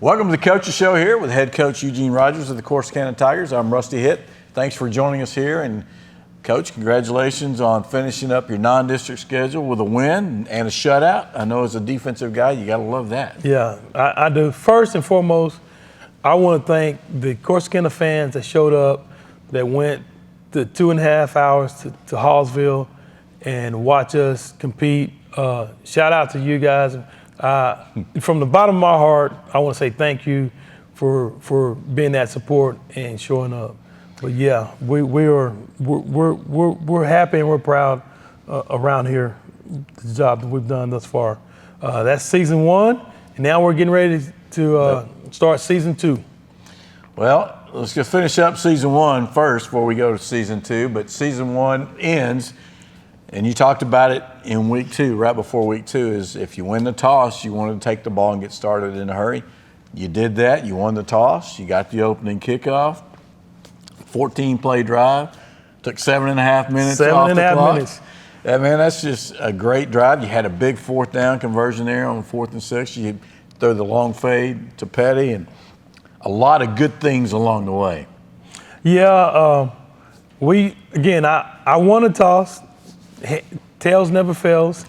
Welcome to the Coaches Show here with head coach Eugene Rogers of the Corsicana Tigers. I'm Rusty Hitt. Thanks for joining us here. And Coach, congratulations on finishing up your non-district schedule with a win and a shutout. I know as a defensive guy, you got to love that. Yeah, I do. First and foremost, I want to thank the Corsicana fans that showed up, that went the 2.5 hours to Hallsville and watch us compete. Shout out to you guys. From the bottom of my heart, I want to say thank you for being that support and showing up. But yeah, we're happy and we're proud around here, the job that we've done thus far. That's season 1, and now we're getting ready to start season 2. Well, let's just finish up season 1 first before we go to season 2. But season 1 ends, and you talked about it in week 2, right before week 2, is if you win the toss, you wanted to take the ball and get started in a hurry. You did that. You won the toss. You got the opening kickoff. 14-play drive. Took 7.5 minutes off the clock. Minutes. Yeah, man, that's just a great drive. You had a big 4th down conversion there on 4th and 6. You throw the long fade to Petty, and a lot of good things along the way. Yeah, I won a toss. Tails never fails.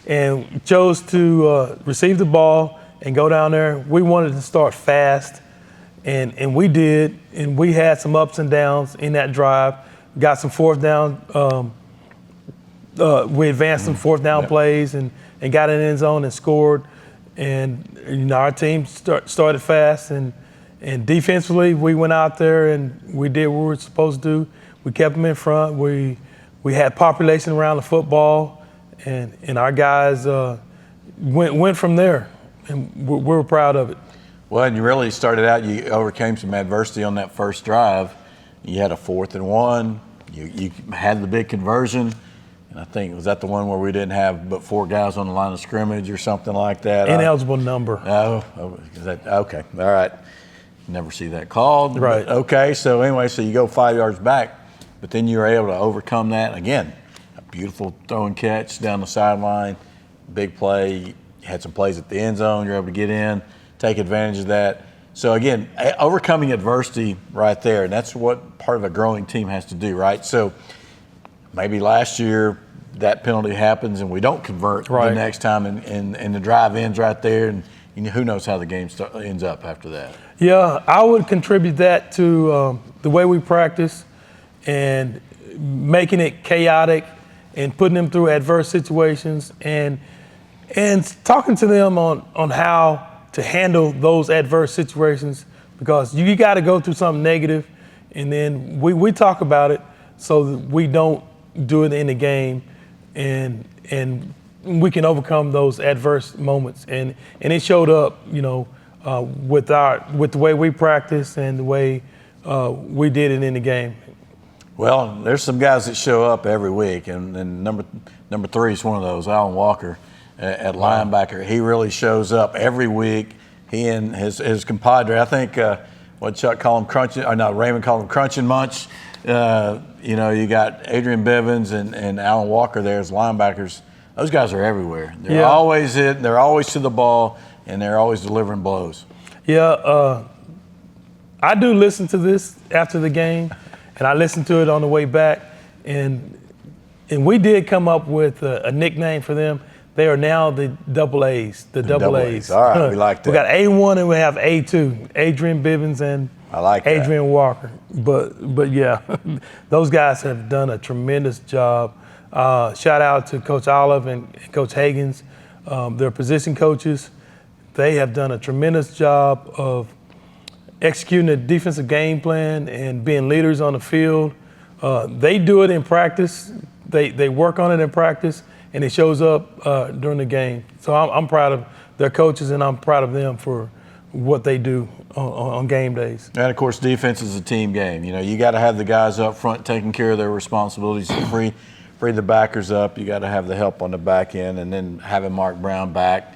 And chose to receive the ball and go down there. We wanted to start fast, and we did. And we had some ups and downs in that drive. Got some 4th down. We advanced some 4th down plays and got in the end zone and scored. And our team started fast. And defensively, we went out there and we did what we were supposed to do. We kept them in front. We had population around the football, and our guys went from there, and we're proud of it. Well, and you really started out, you overcame some adversity on that first drive. You had a 4th and 1. You had the big conversion, and I think, was that the one where we didn't have but 4 guys on the line of scrimmage or something like that? Ineligible number. Oh, is that okay? All right. Never see that called. Right. But, okay, so anyway, so you go 5 yards back. But then you were able to overcome that. Again, a beautiful throw and catch down the sideline, big play. You had some plays at the end zone. You're able to get in, take advantage of that. So, again, overcoming adversity right there, and that's what part of a growing team has to do, right? So maybe last year that penalty happens and we don't convert the next time, and the drive ends right there, and who knows how the game ends up after that. Yeah, I would contribute that to the way we practice and making it chaotic and putting them through adverse situations and talking to them on how to handle those adverse situations, because you got to go through something negative, and then we talk about it so that we don't do it in the game, and we can overcome those adverse moments. And it showed up, with the way we practice and the way we did it in the game. Well, there's some guys that show up every week, and number 3 is one of those, Alan Walker at linebacker. He really shows up every week. He and his compadre, I think, what Chuck call him, Raymond called him Crunch and Munch. You got Adrian Bivens and Alan Walker there as linebackers. Those guys are everywhere. They're always hitting, they're always to the ball, and they're always delivering blows. Yeah, I do listen to this after the game. And I listened to it on the way back, and we did come up with a nickname for them. They are now the double A's, the double A's. All right, we like that. We got A1 and we have A2, Adrian Bivens and Adrian Walker. But yeah, those guys have done a tremendous job. Shout out to Coach Olive and Coach Higgins, their position coaches. They have done a tremendous job of executing a defensive game plan and being leaders on the field. They do it in practice. They work on it in practice, and it shows up during the game. So I'm proud of their coaches, and I'm proud of them for what they do on game days. And, of course, defense is a team game. You got to have the guys up front taking care of their responsibilities to free the backers up. You got to have the help on the back end, and then having Mark Brown back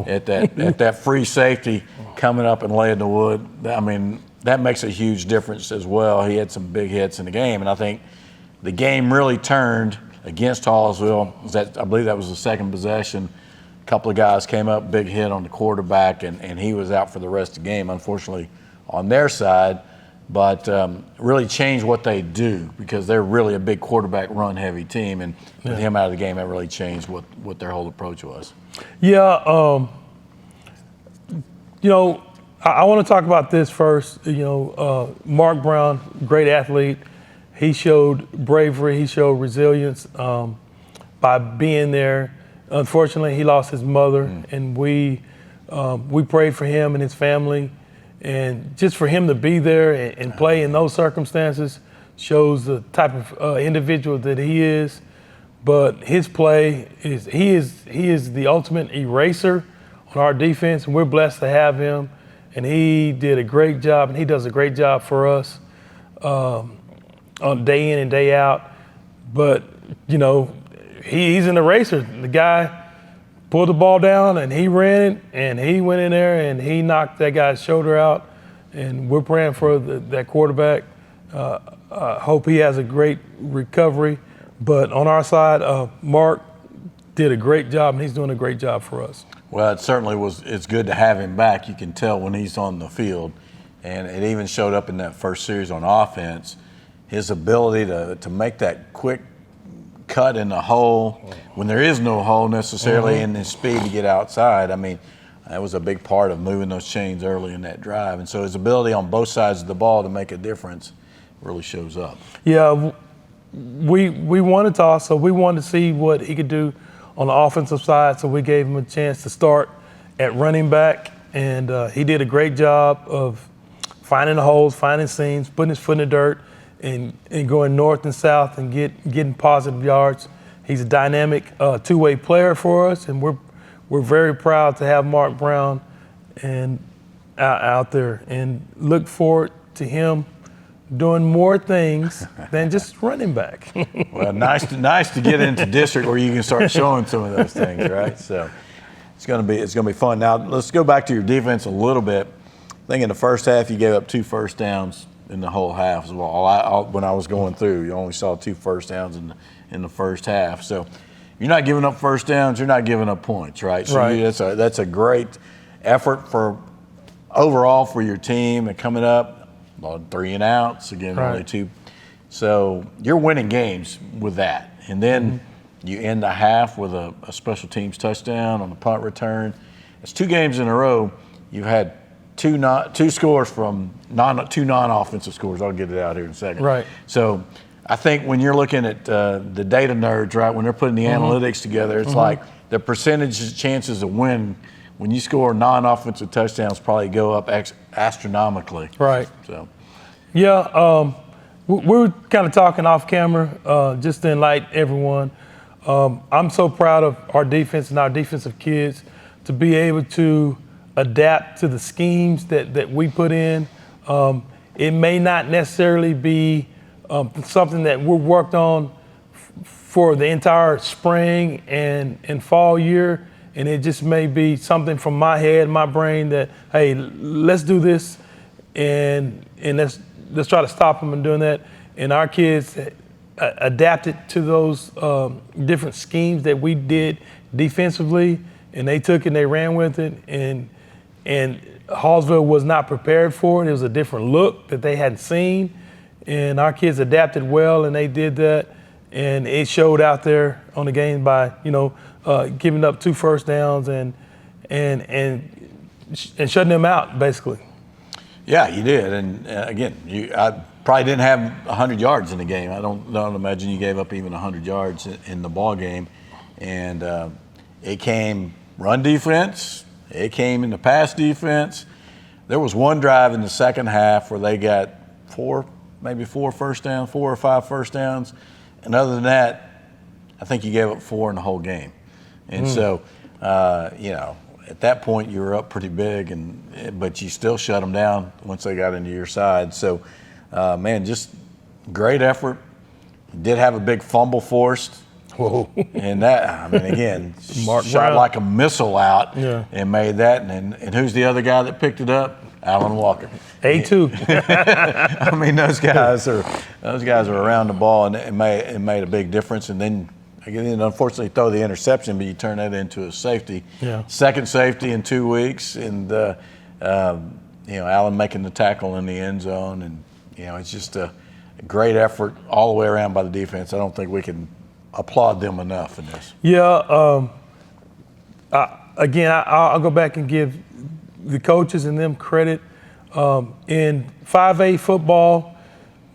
at that free safety coming up and laying the wood. I mean, that makes a huge difference as well. He had some big hits in the game, and I think the game really turned against Hallsville. I believe that was the second possession. A couple of guys came up, big hit on the quarterback, and he was out for the rest of the game, unfortunately, on their side. But really changed what they do because they're really a big quarterback run-heavy team, and with him out of the game, that really changed what their whole approach was. Yeah, I want to talk about this first. Mark Brown, great athlete. He showed bravery. He showed resilience by being there. Unfortunately, he lost his mother, and we prayed for him and his family. And just for him to be there and play in those circumstances shows the type of individual that he is. But his play he is the ultimate eraser on our defense, and we're blessed to have him. And he did a great job, and he does a great job for us on day in and day out. But he's an eraser. The guy pulled the ball down, and he ran it, and he went in there, and he knocked that guy's shoulder out. And we're praying for that quarterback. Hope he has a great recovery. But on our side, Mark did a great job, and he's doing a great job for us. Well, it's good to have him back. You can tell when he's on the field. And it even showed up in that first series on offense, his ability to make that quick cut in the hole when there is no hole necessarily, and his speed to get outside. I mean, that was a big part of moving those chains early in that drive. And so his ability on both sides of the ball to make a difference really shows up. Yeah, we wanted to also, we wanted to see what he could do on the offensive side, so we gave him a chance to start at running back. And he did a great job of finding the holes, finding seams, putting his foot in the dirt, and going north and south and getting positive yards. He's a dynamic two-way player for us, and we're very proud to have Mark Brown and out there, and look forward to him doing more things than just running back. Well, nice to get into district where you can start showing some of those things, right? So it's going to be fun. Now let's go back to your defense a little bit. I think in the first half you gave up 2 first downs in the whole half as well. When I was going through, you only saw 2 first downs in the first half. So you're not giving up first downs, you're not giving up points, right? So right. That's a great effort for overall for your team. And coming up, 3 and outs, again, right. Only 2. So you're winning games with that. And then you end the half with a special teams touchdown on the punt return. It's 2 games in a row. You've had two scores from two non-offensive scores. I'll get it out here in a second. Right. So I think when you're looking at the data nerds, right, when they're putting the analytics together, it's like the percentage chances of win when you score non-offensive touchdowns probably go up astronomically. Right. So. Yeah, we were kind of talking off camera, just to enlighten everyone. I'm so proud of our defense and our defensive kids to be able to adapt to the schemes that we put in. It may not necessarily be something that we're worked on for the entire spring and fall year, and it just may be something from my head, my brain that, hey, let's do this, and let's try to stop them in doing that. And our kids adapted to those different schemes that we did defensively, and they took it and they ran with it. And Hallsville was not prepared for it. It was a different look that they hadn't seen. And our kids adapted well, and they did that. And it showed out there on the game by, giving up 2 first downs and shutting them out, basically. Yeah, you did. And again, I probably didn't have 100 yards in the game. I don't imagine you gave up even 100 yards in the ball game. And it came run defense. It came in the pass defense. There was one drive in the second half where they got 4 first downs, 4 or 5 first downs. And other than that, I think you gave up 4 in the whole game. And so, at that point you were up pretty big, but you still shut them down once they got into your side. So, just great effort. You did have a big fumble forced. Whoa. And that, again, Mark shot Brown. like a missile out and made that. And who's the other guy that picked it up? Alan Walker. A2. Those guys are around the ball, and it made a big difference. And then again, unfortunately throw the interception, but you turn that into a safety. Yeah. Second safety in 2 weeks, and Allen making the tackle in the end zone, and it's just a great effort all the way around by the defense. I don't think we can applaud them enough in this. Yeah. I'll go back and give the coaches and them credit. In 5A football,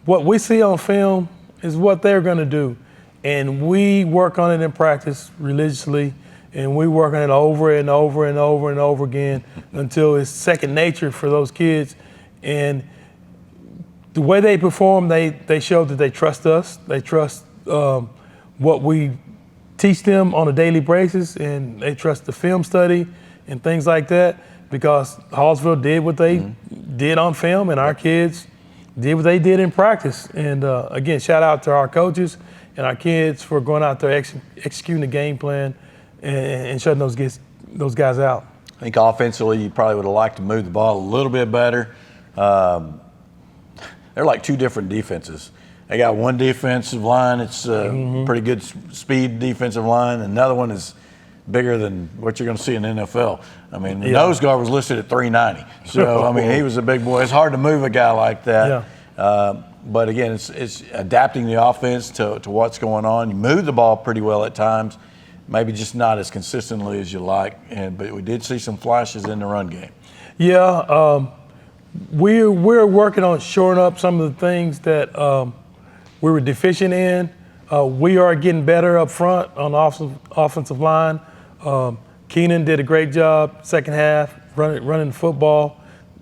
what we see on film is what they're going to do. And we work on it in practice religiously, and we work on it over and over and over and over again until it's second nature for those kids. And the way they perform, they show that they trust us. They trust what we teach them on a daily basis, and they trust the film study and things like that, because Hallsville did what they did on film, and our kids did what they did in practice. And again, shout out to our coaches and our kids for going out there executing the game plan and shutting those guys out. I think offensively, you probably would have liked to move the ball a little bit better. They're like two different defenses. They got one defensive line, it's a pretty good speed defensive line. Another one is bigger than what you're going to see in the NFL. I mean, the nose guard was listed at 390. So, I mean, he was a big boy. It's hard to move a guy like that. Yeah. But, again, it's adapting the offense to what's going on. You move the ball pretty well at times, maybe just not as consistently as you like. But we did see some flashes in the run game. Yeah. We're working on shoring up some of the things that we were deficient in. We are getting better up front on the offensive line. Keenan did a great job second half running the football,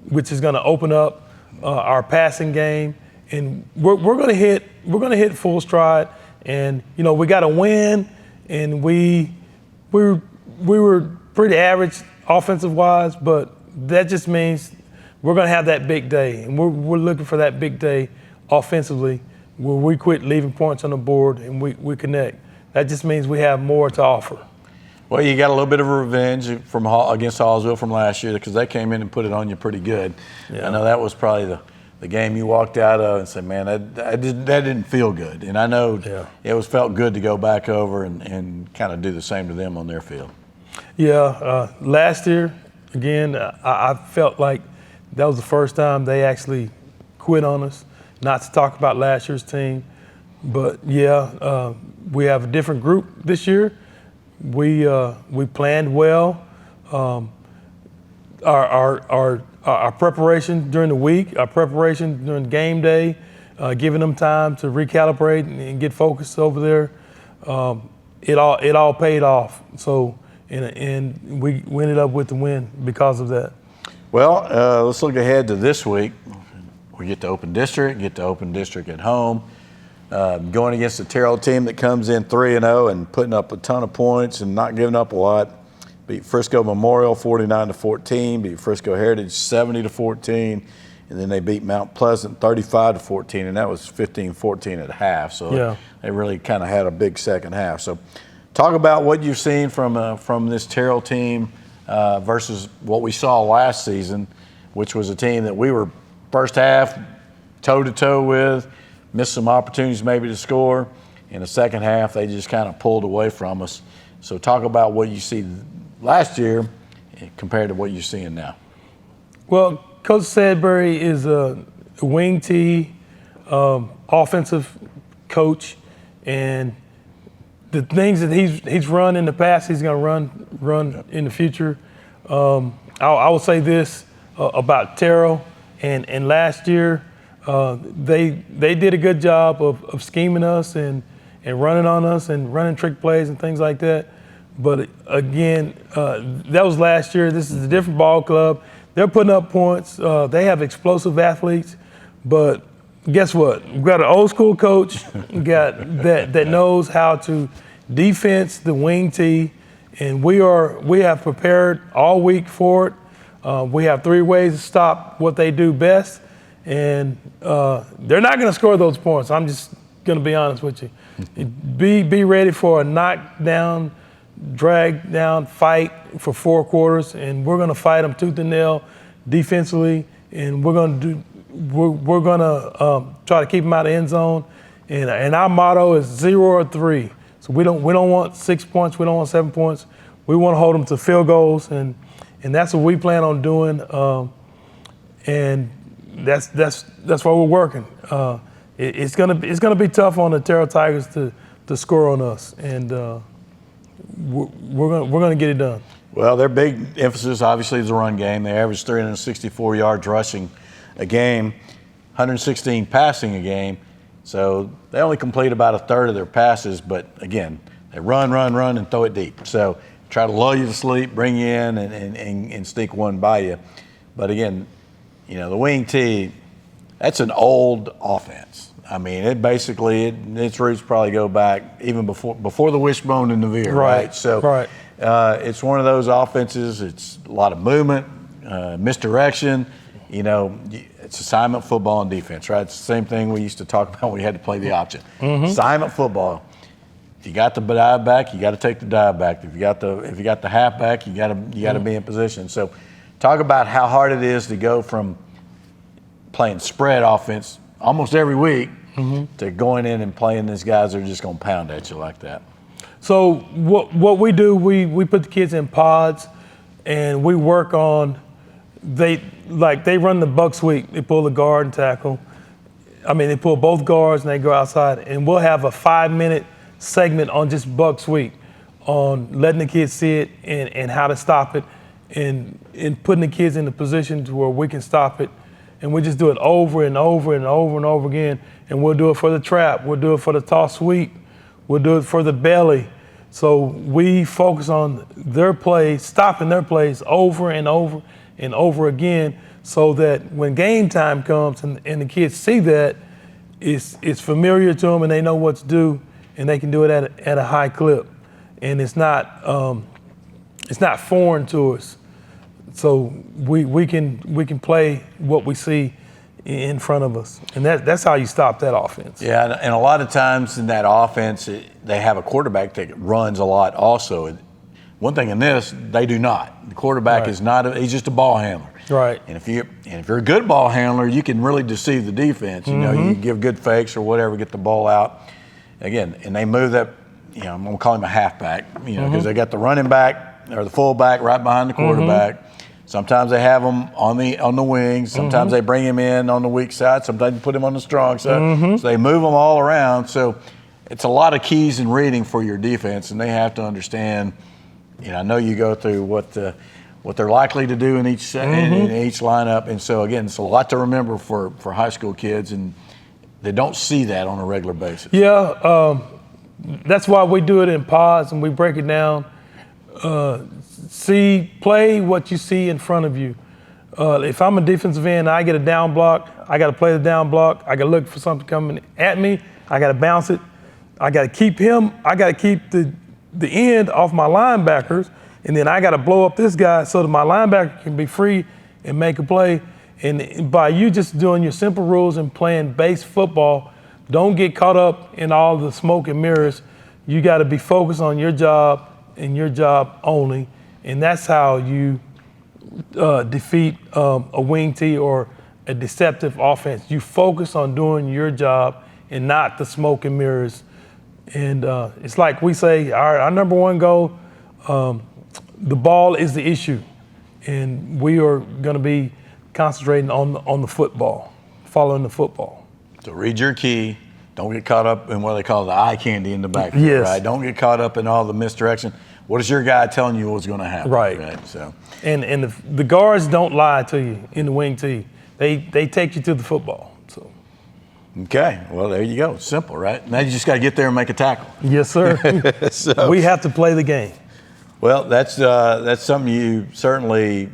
which is going to open up our passing game, and we're going to hit full stride. And we got to win, and we were pretty average offensive wise, but that just means we're going to have that big day, and we're looking for that big day offensively, where we quit leaving points on the board and we connect. That just means we have more to offer. Well, you got a little bit of a revenge against Hallsville from last year, because they came in and put it on you pretty good. Yeah. I know that was probably the game you walked out of and said, man, that didn't feel good. And I know it felt good to go back over and kind of do the same to them on their field. Yeah, last year, again, I felt like that was the first time they actually quit on us. Not to talk about last year's team, but we have a different group this year. We planned well. Our preparation during the week, our preparation during game day, giving them time to recalibrate and get focused over there. It all paid off. So and we ended up with the win because of that. Well, let's look ahead to this week. We get to open district at home, going against a Terrell team that comes in 3-0 and putting up a ton of points and not giving up a lot. Beat Frisco Memorial 49-14, beat Frisco Heritage 70-14, and then they beat Mount Pleasant 35-14, and that was 15-14 at half. So they really kind of had a big second half. So talk about what you've seen from this Terrell team versus what we saw last season, which was a team that we were first half toe-to-toe with, missed some opportunities maybe to score. In the second half, they just kind of pulled away from us. So talk about what you see last year compared to what you're seeing now. Well, Coach Sadbury is a wing T offensive coach, and the things that he's run in the past, he's going to run in the future. I will say this about Terrell. And last year, they did a good job of scheming us and running on us and running trick plays and things like that. But again, that was last year. This is a different ball club. They're putting up points. They have explosive athletes. But guess what? We've got an old school coach that knows how to defense the wing T, and we have prepared all week for it. We have 3 ways to stop what they do best, and they're not going to score those points. I'm just going to be honest with you. Be ready for a knockdown, drag down fight for 4 quarters, and we're going to fight them tooth and nail defensively, and we're going to try to keep them out of the end zone. And our motto is 0 or 3. So we don't want 6 points. We don't want 7 points. We want to hold them to field goals, and that's what we plan on doing. And that's why we're working. It's gonna be tough on the Terrell Tigers to score on us, and we're gonna get it done. Well, their big emphasis obviously is the run game. They average 364 yards rushing a game, 116 passing a game. So they only complete about a third of their passes, but again, they run, and throw it deep. So try to lull you to sleep, bring you in, and sneak one by you. But again, the wing T, that's an old offense. I mean, its roots probably go back even before the wishbone and the veer, right? So right. It's one of those offenses. It's a lot of movement, misdirection. It's assignment football and defense, right? It's the same thing we used to talk about when we had to play the option. Assignment football. If you got the dive back, you got to take the dive back. If you got the half back, you got to be in position. So, talk about how hard it is to go from playing spread offense almost every week to going in and playing these guys that are just going to pound at you like that. So what we do, we put the kids in pods, and we work on. They run the buck sweep. They pull the guard and tackle. I mean, they pull both guards and they go outside, and we'll have a 5-minute segment on just buck sweep, on letting the kids see it and how to stop it, and putting the kids in a position to where we can stop it. And we just do it over and over and over and over again. And we'll do it for the trap. We'll do it for the toss sweep. We'll do it for the belly. So we focus on their plays, stopping their plays over and over and over again, so that when game time comes and the kids see that, it's familiar to them and they know what to do, and they can do it at a high clip. And it's not foreign to us. So we can play what we see in front of us, and that's how you stop that offense. Yeah, and a lot of times in that offense, they have a quarterback that runs a lot also. One thing in this, they do not. The quarterback is not. He's just a ball handler. Right. And if you're a good ball handler, you can really deceive the defense. You give good fakes or whatever, get the ball out. Again, and they move that. I'm gonna call him a halfback. Because they got the running back or the fullback right behind the quarterback. Sometimes they have them on the wings. Sometimes they bring him in on the weak side. Sometimes they put him on the strong side. So they move them all around. So it's a lot of keys in reading for your defense, and they have to understand. I know you go through what they're likely to do in each in each lineup, and so again, it's a lot to remember for high school kids, and they don't see that on a regular basis. Yeah, that's why we do it in pods and we break it down. Play what you see in front of you. If I'm a defensive end, I get a down block. I got to play the down block. I got to look for something coming at me. I got to bounce it. I got to keep him. I got to keep the end off my linebackers, and then I got to blow up this guy so that my linebacker can be free and make a play. And by you just doing your simple rules and playing base football, don't get caught up in all the smoke and mirrors. You got to be focused on your job and your job only, and that's how you defeat a wing T or a deceptive offense. You focus on doing your job and not the smoke and mirrors. And it's like we say, our number one goal, the ball is the issue, and we are going to be concentrating on the football, following the football. So read your key. Don't get caught up in what they call the eye candy in the backfield, yes. Right? Don't get caught up in all the misdirection. What is your guy telling you what's going to happen? Right. So, and the guards don't lie to you in the wing T. They take you to the football. So. Okay. Well, there you go. Simple, right? Now you just got to get there and make a tackle. Yes, sir. So, we have to play the game. Well, that's something you certainly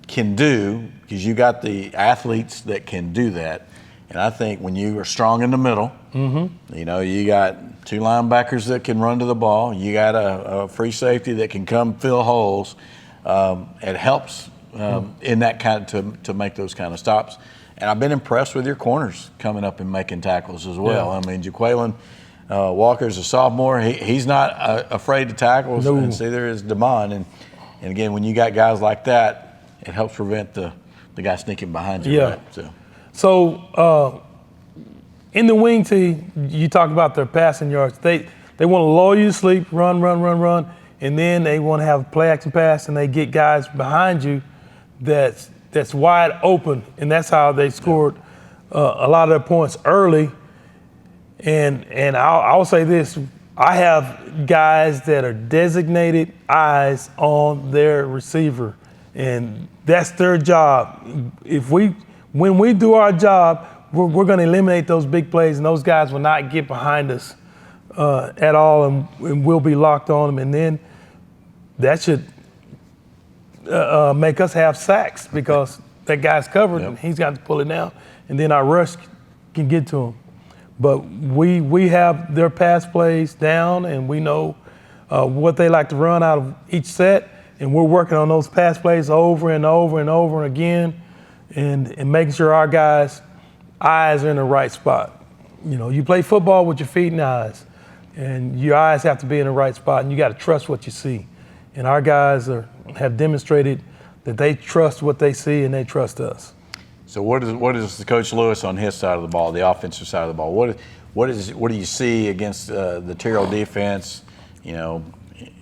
can do because you got the athletes that can do that. And I think when you are strong in the middle, you got two linebackers that can run to the ball. You got a free safety that can come fill holes. It helps in that kind to make those kind of stops. And I've been impressed with your corners coming up and making tackles as well. Yeah. I mean, Jaqueline Walker's a sophomore. He's not afraid to tackle, and neither is Damon. And again, when you got guys like that, it helps prevent the guy sneaking behind you. Yeah. Right? So in the wing T, you talk about their passing yards. They They want to lull you to sleep, run, and then they want to have a play action pass, and they get guys behind you that's wide open, and that's how they scored a lot of their points early. And I'll say this: I have guys that are designated eyes on their receiver, and that's their job. When we do our job, we're going to eliminate those big plays, and those guys will not get behind us at all, and we'll be locked on them. And then that should make us have sacks because that guy's covered and he's got to pull it down, and then our rush can get to him. But we have their pass plays down, and we know what they like to run out of each set, and we're working on those pass plays over and over and over again, and making sure our guys' eyes are in the right spot. You know, you play football with your feet and eyes, and your eyes have to be in the right spot, and you got to trust what you see. And our guys have demonstrated that they trust what they see, and they trust us. So what is Coach Lewis on his side of the ball, the offensive side of the ball? What do you see against the Terrell defense? You know,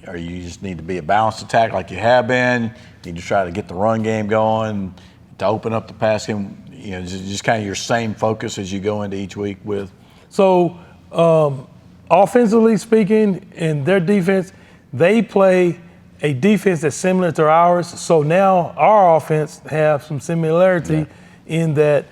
or you just need to be a balanced attack like you have been? You need to try to get the run game going, to open up the pass game. You know, just kind of your same focus as you go into each week with. So offensively speaking, in their defense, they play a defense that's similar to ours. So now our offense have some similarity in that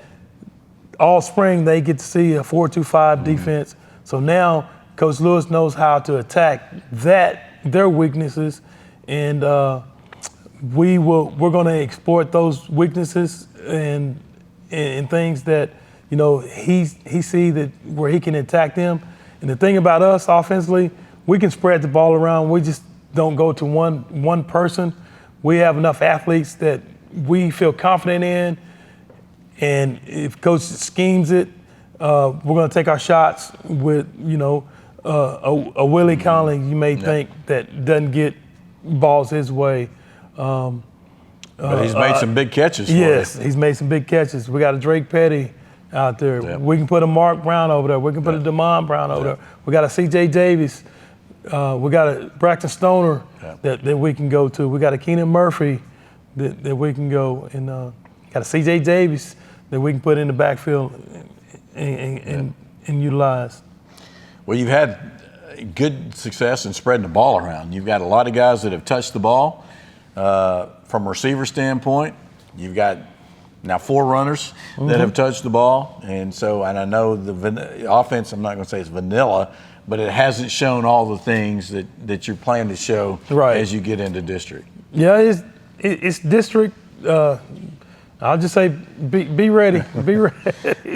all spring they get to see a 4-2-5 defense. So now Coach Lewis knows how to attack their weaknesses, and we're going to exploit those weaknesses and things that, you know, he see that where he can attack them. And the thing about us offensively, we can spread the ball around. We just don't go to one person. We have enough athletes that we feel confident in, and if coach schemes it, we're going to take our shots with, you know, a Willie Conley, you may think, that doesn't get balls his way. But he's made some big catches for Yes, you. he's made some big catches. We got a Drake Petty out there. Yep. We can put a Mark Brown over there. We can put a Damon Brown over there. We got a C.J. Davis. We got a Braxton Stoner that we can go to. We got a Keenan Murphy that we can go, and got a C.J. Davis that we can put in the backfield and utilize. Well, you've had good success in spreading the ball around. You've got a lot of guys that have touched the ball. From a receiver standpoint, you've got now 4 runners that have touched the ball. And I know the offense, I'm not going to say it's vanilla, but it hasn't shown all the things that you're planning to show as you get into district. Yeah, it's district. I'll just say be ready. Be ready.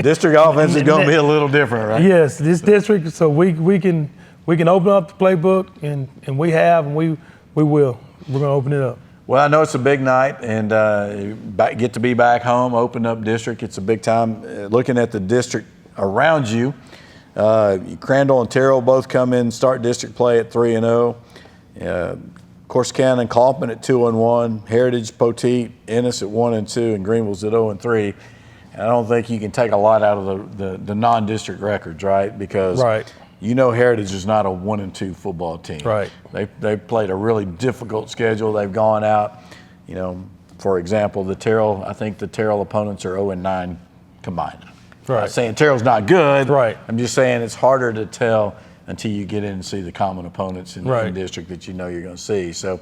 District offense is going to be a little different, right? Yes, this district, so we can open up the playbook, and we have, and we will. We're going to open it up. Well, I know it's a big night, and get to be back home, open up district. It's a big time. Looking at the district around you, Crandall and Terrell both come in, start district play at 3-0. Corsicana and Kaufman at 2-1. Heritage, Poteet, Ennis at 1-2, and Greenville's at 0-3. And I don't think you can take a lot out of the non-district records, right? Because you know Heritage is not a 1-2 football team. Right. They've played a really difficult schedule. They've gone out, you know, for example, I think the Terrell opponents are 0-9 combined. Right. I'm not saying Terrell's not good. Right. I'm just saying it's harder to tell until you get in and see the common opponents in the district that you know you're going to see. So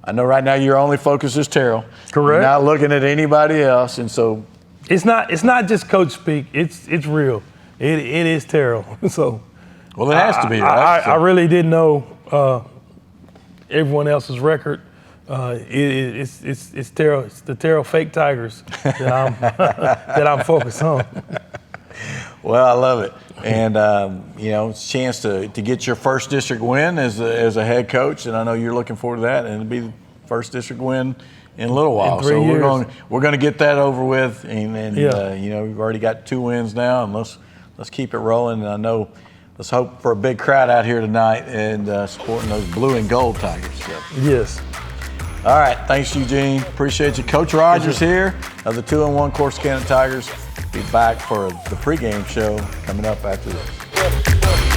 I know right now your only focus is Terrell. Correct. You're not looking at anybody else, and so it's not just coach speak. It's real. It is Terrell. So. Well, it has to be, right? I really didn't know everyone else's record. It's Terrell. It's the Terrell fake Tigers that I'm focused on. Well, I love it, and you know, it's a chance to get your first district win as a head coach, and I know you're looking forward to that, and it'll be the first district win in a little while. In 3 years. we're going to get that over with, and you know, we've already got 2 wins now, and let's keep it rolling. And I know. Let's hope for a big crowd out here tonight and supporting those blue and gold Tigers. So. Yes. All right. Thanks, Eugene. Appreciate you. Coach Rogers here of the 2-1 Corsicana Tigers. Be back for the pregame show coming up after this.